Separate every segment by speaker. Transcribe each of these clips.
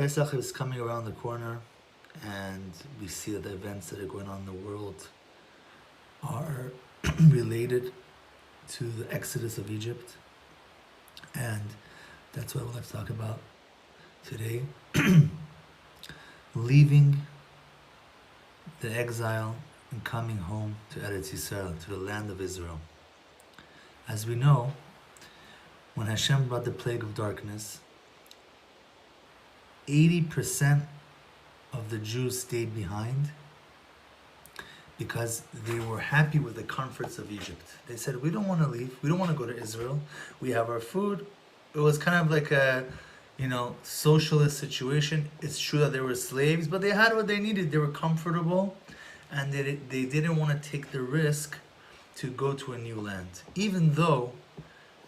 Speaker 1: Pesach is coming around the corner, and we see that the events that are going on in the world are related to the exodus of Egypt, and that's what I would like to talk about today. Leaving the exile and coming home to Eretz Yisrael, to the land of Israel. As we know, when Hashem brought the plague of darkness, 80% of the Jews stayed behind because they were happy with the comforts of Egypt. They said, we don't want to leave. We don't want to go to Israel. We have our food. It was kind of like a, socialist situation. It's true that they were slaves, but they had what they needed. They were comfortable, and they didn't want to take the risk to go to a new land. Even though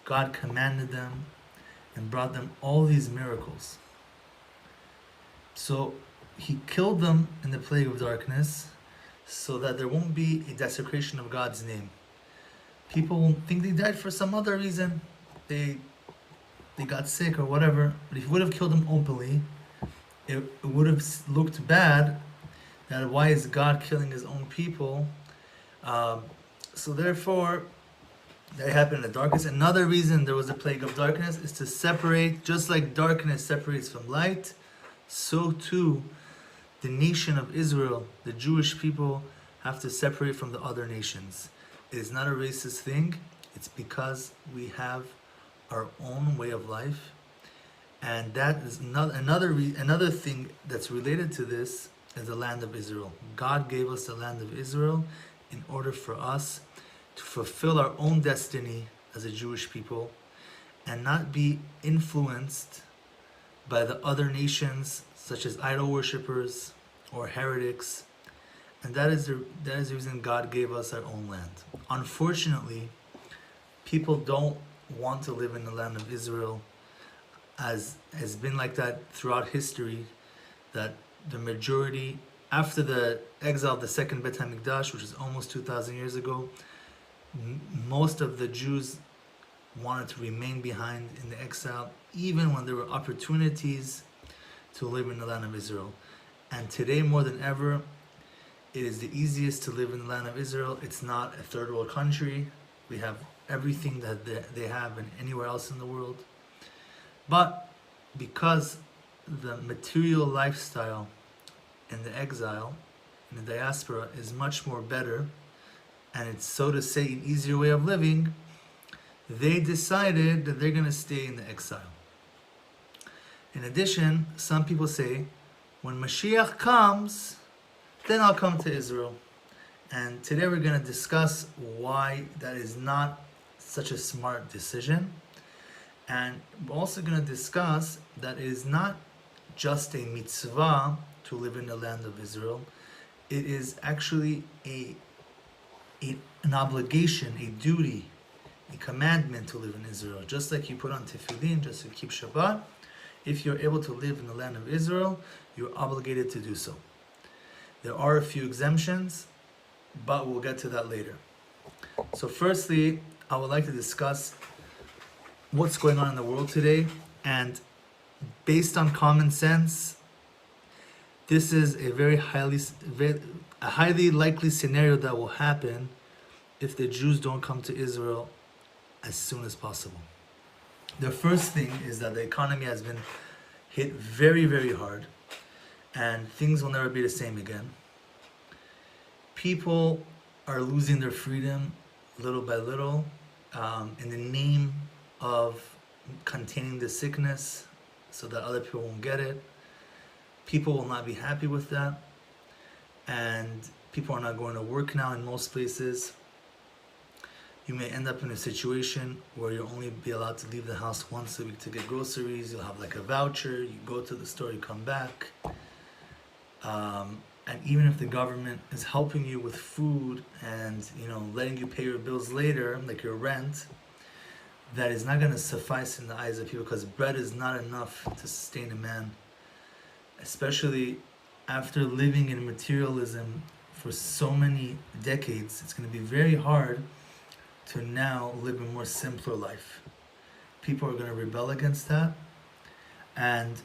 Speaker 1: God commanded them and brought them all these miracles. So he killed them in the plague of darkness so that there won't be a desecration of God's name. People won't think they died for some other reason. They got sick or whatever. But if he would have killed them openly, it would have looked bad. That why is God killing his own people? So therefore, that happened in the darkness. Another reason there was a plague of darkness is to separate, just like darkness separates from light, so too the nation of Israel, the Jewish people, have to separate from the other nations. It is not a racist thing. It's because we have our own way of life. And that is another thing that's related to this is the land of Israel. God gave us the land of Israel in order for us to fulfill our own destiny as a Jewish people and not be influenced by the other nations such as idol worshippers or heretics. And that is the reason God gave us our own land. Unfortunately, people don't want to live in the land of Israel, as has been like that throughout history, that the majority, after the exile of the second Bet HaMikdash, which is almost 2,000 years ago, most of the Jews wanted to remain behind in the exile, even when there were opportunities to live in the land of Israel. And today, more than ever, it is the easiest to live in the land of Israel. It's not a third world country. We have everything that they have in anywhere else in the world. But because the material lifestyle in the exile, in the diaspora, is much more better, and it's, so to say, an easier way of living, they decided that they're going to stay in the exile. In addition, some people say, when Mashiach comes, then I'll come to Israel. And today we're going to discuss why that is not such a smart decision. And we're also going to discuss that it is not just a mitzvah to live in the land of Israel. It is actually an obligation, a duty, a commandment to live in Israel. Just like you put on tefillin, just to keep Shabbat, if you're able to live in the land of Israel, you're obligated to do so. There are a few exemptions, but we'll get to that later. So firstly, I would like to discuss what's going on in the world today, and based on common sense, this is a highly likely scenario that will happen if the Jews don't come to Israel as soon as possible. The first thing is that the economy has been hit very, very hard, and things will never be the same again. People are losing their freedom little by little in the name of containing the sickness so that other people won't get it. People will not be happy with that, and people are not going to work now in most places. You may end up in a situation where you'll only be allowed to leave the house once a week to get groceries. You'll have like a voucher, you go to the store, you come back. And even if the government is helping you with food and letting you pay your bills later, like your rent, that is not going to suffice in the eyes of people, because bread is not enough to sustain a man. Especially after living in materialism for so many decades, it's going to be very hard to now live a more simpler life. People are going to rebel against that, and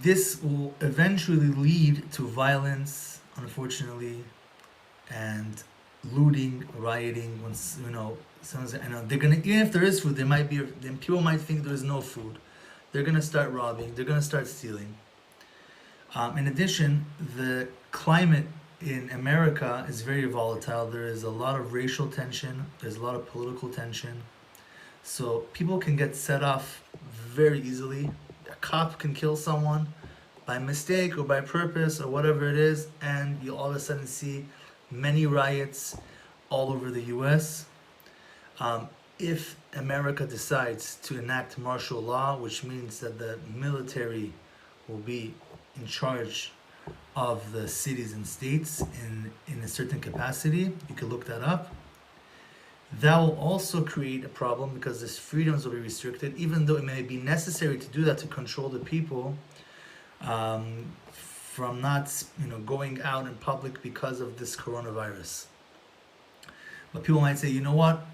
Speaker 1: This will eventually lead to violence, unfortunately, and looting, rioting. Once someone's, they're gonna, even if there is food, there might be. Then people might think there is no food. They're gonna start robbing. They're gonna start stealing. In addition, the climate in America is very volatile. There is a lot of racial tension. There's a lot of political tension. So people can get set off very easily. A cop can kill someone by mistake or by purpose or whatever it is, and you all of a sudden see many riots all over the US. If America decides to enact martial law, which means that the military will be in charge of the cities and states in a certain capacity, you can look that up. That will also create a problem because these freedoms will be restricted, even though it may be necessary to do that to control the people from not going out in public because of this coronavirus. But people might say, you know what?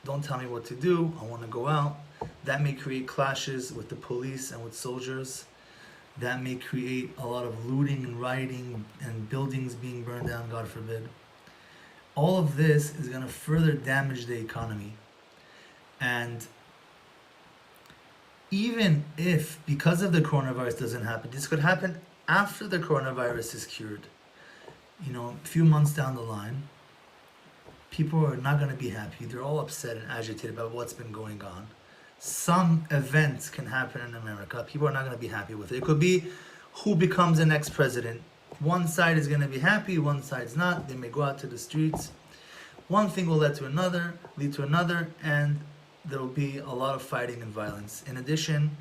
Speaker 1: Don't tell me what to do. I want to go out. That may create clashes with the police and with soldiers. That may create a lot of looting and rioting and buildings being burned down, God forbid. All of this is going to further damage the economy. And even if, because of the coronavirus doesn't happen, this could happen after the coronavirus is cured. A few months down the line, people are not going to be happy. They're all upset and agitated about what's been going on. Some events can happen in America. People are not going to be happy with it. It could be who becomes the next president. One side is going to be happy, one side's not. They may go out to the streets. One thing will lead to another, and there will be a lot of fighting and violence. In addition,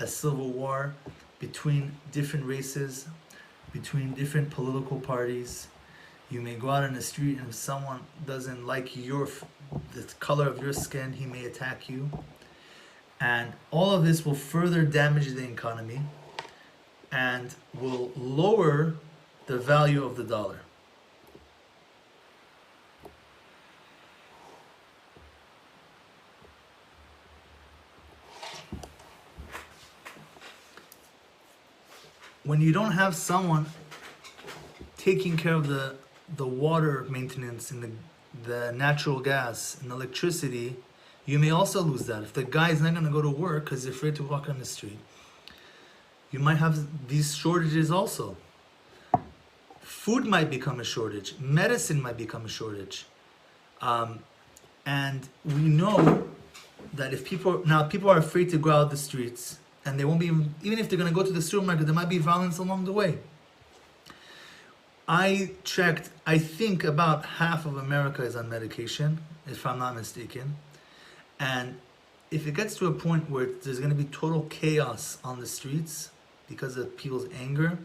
Speaker 1: a civil war between different races, between different political parties. You may go out in the street, and if someone doesn't like the color of your skin, he may attack you. And all of this will further damage the economy and will lower the value of the dollar. When you don't have someone taking care of the water maintenance and the natural gas and electricity, you may also lose that. If the guy is not going to go to work because he's afraid to walk on the street, you might have these shortages also. Food might become a shortage. Medicine might become a shortage. And we know that if people are afraid to go out the streets, and they won't be, even if they're going to go to the supermarket, there might be violence along the way. I checked, I think about half of America is on medication, if I'm not mistaken. And if it gets to a point where there's going to be total chaos on the streets because of people's anger,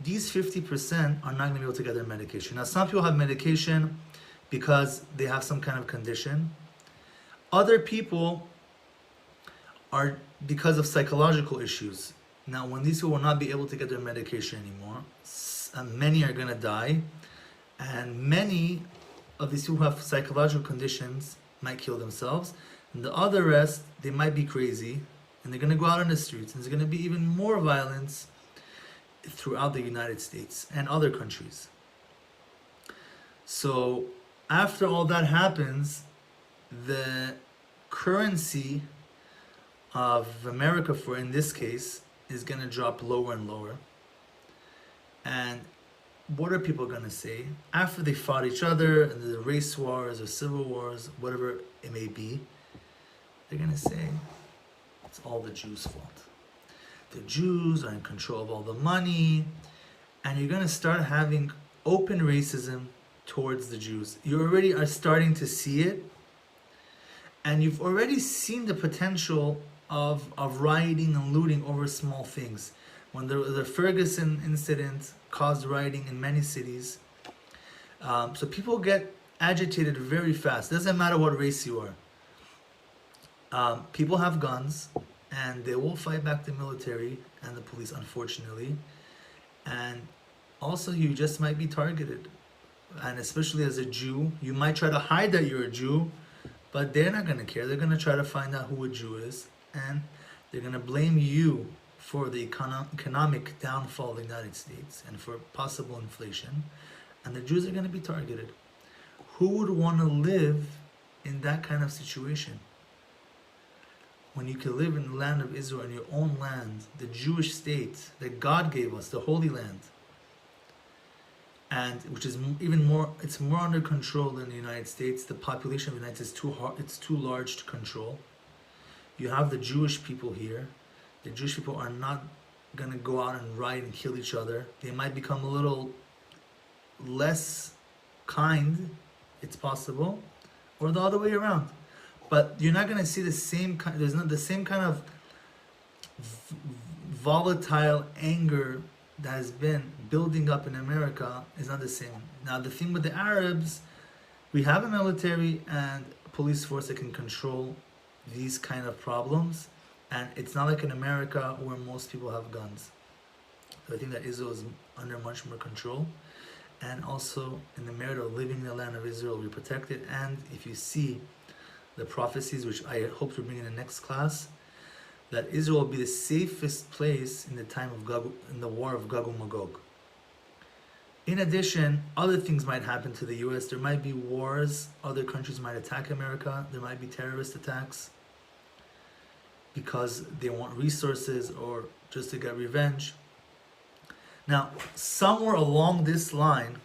Speaker 1: these 50% are not going to be able to get their medication. Now, some people have medication because they have some kind of condition. Other people are because of psychological issues. Now, when these people will not be able to get their medication anymore, many are going to die, and many of these people who have psychological conditions might kill themselves, and the other rest, they might be crazy, and they're going to go out on the streets, and there's going to be even more violence throughout the United States and other countries. So after all that happens, the currency of America, for in this case, is going to drop lower and lower. And what are people going to say after they fought each other and the race wars or civil wars, whatever it may be? They're going to say it's all the Jews' fault. The Jews are in control of all the money, and you're going to start having open racism towards the Jews. You already are starting to see it, and you've already seen the potential of rioting and looting over small things. When the Ferguson incident caused rioting in many cities, so people get agitated very fast. Doesn't matter what race you are. People have guns, and they will fight back the military and the police, unfortunately. And also, you just might be targeted. And especially as a Jew, you might try to hide that you're a Jew, but they're not going to care. They're going to try to find out who a Jew is, and they're going to blame you for the economic downfall of the United States and for possible inflation, and the Jews are going to be targeted. Who would want to live in that kind of situation? When you can live in the land of Israel, in your own land, the Jewish state that God gave us, the Holy Land, and which is even more, it's more under control than the United States. The population of the United States it's too large to control. You have the Jewish people here. The Jewish people are not going to go out and riot and kill each other. They might become a little less kind, it's possible, or the other way around. But you're not going to see the same kind. There's not the same kind of volatile anger that has been building up in America. Is not the same. Now the thing with the Arabs, we have a military and police force that can control these kind of problems, and it's not like in America where most people have guns. So I think that Israel is under much more control, and also in the merit of living in the land of Israel, we protect it. And if you see the prophecies, which I hope to bring in the next class, that Israel will be the safest place in the time of Gog, in the war of Gog and Magog. In addition, other things might happen to the U.S. There might be wars. Other countries might attack America. There might be terrorist attacks because they want resources or just to get revenge. Now, somewhere along this line,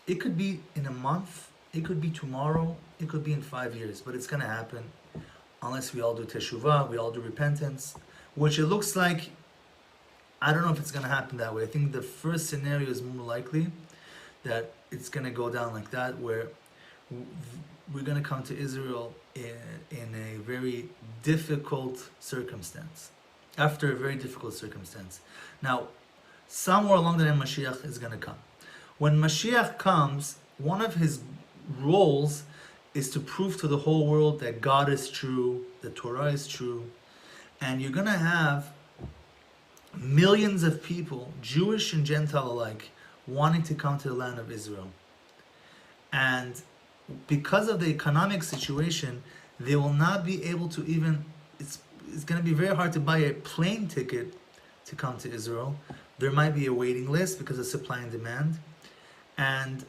Speaker 1: it could be in a month, it could be tomorrow, it could be in 5 years, but it's going to happen unless we all do teshuvah, we all do repentance, which it looks like, I don't know if it's going to happen that way. I think the first scenario is more likely that it's going to go down like that, where we're going to come to Israel in a very difficult circumstance, after a very difficult circumstance. Now, somewhere along the line, Mashiach is going to come. When Mashiach comes, one of his roles is to prove to the whole world that God is true, the Torah is true, and you're going to have millions of people, Jewish and Gentile alike, wanting to come to the land of Israel. And because of the economic situation, they will not be able to even, it's going to be very hard to buy a plane ticket to come to Israel. There might be a waiting list because of supply and demand. And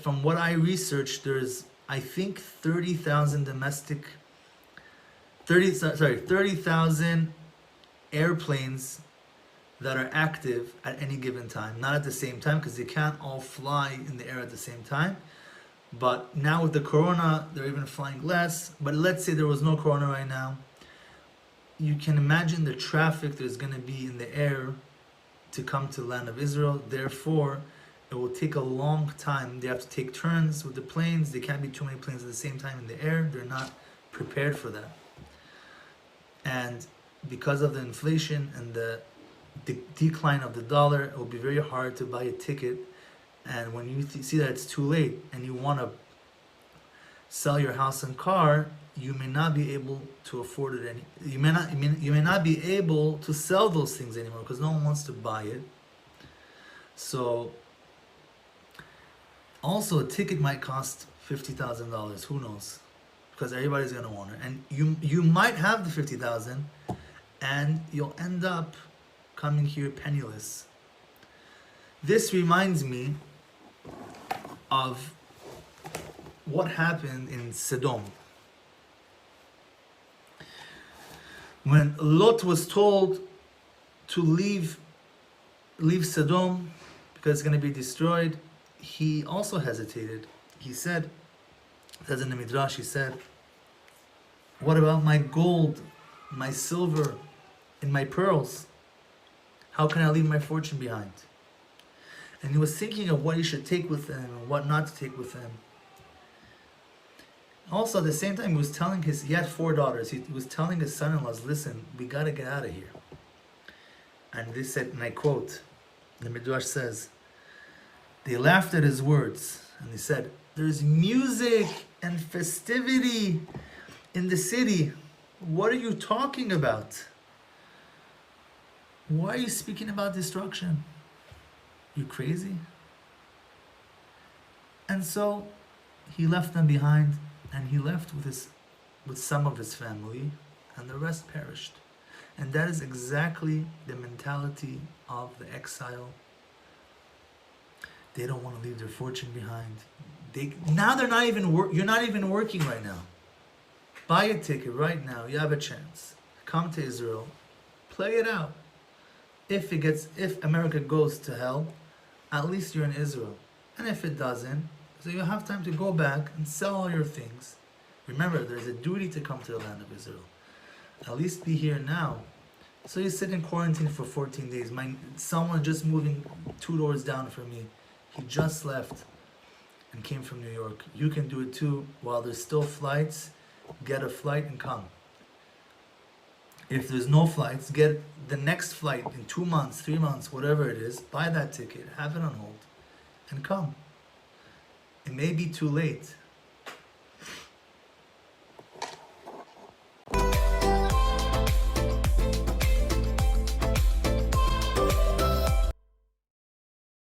Speaker 1: from what I researched, there's, I think, 30,000 30,000 airplanes that are active at any given time. Not at the same time, because they can't all fly in the air at the same time. But now with the corona, they're even flying less. But let's say there was no corona right now. You can imagine the traffic there's going to be in the air to come to the land of Israel. Therefore, it will take a long time. They have to take turns with the planes. There can't be too many planes at the same time in the air. They're not prepared for that. And because of the inflation and the decline of the dollar, it will be very hard to buy a ticket. And when you see that it's too late and you want to sell your house and car, you may not be able to afford it you may not be able to sell those things anymore because no one wants to buy it. So also a ticket might cost $50,000. Who knows? Because everybody's gonna want it, and you might have the $50,000, and you'll end up coming here penniless. This reminds me of what happened in Sodom. When Lot was told to leave Sodom because it's going to be destroyed, he also hesitated. He said, it says in the Midrash, he said, what about my gold, my silver, and my pearls? How can I leave my fortune behind? And he was thinking of what he should take with him and what not to take with him. Also, at the same time, he had 4 daughters. He was telling his son-in-laws, listen, we got to get out of here. And they said, and I quote, the Midrash says, they laughed at his words. And they said, there's music and festivity in the city. What are you talking about? Why are you speaking about destruction? You crazy? And so he left them behind, and he left with some of his family, and the rest perished. And that is exactly the mentality of the exile. They don't want to leave their fortune behind. They're not even you're not even working right now. Buy a ticket right now. You have a chance. Come to Israel. Play it out. If America goes to hell, at least you're in Israel. And if it doesn't, so you have time to go back and sell all your things. Remember, there's a duty to come to the land of Israel. At least be here now. So you sit in quarantine for 14 days. Someone just moving 2 doors down from me. He just left and came from New York. You can do it too. While there's still flights, get a flight and come. If there's no flights, get the next flight in 2 months, 3 months, whatever it is. Buy that ticket, have it on hold, and come. It may be too late.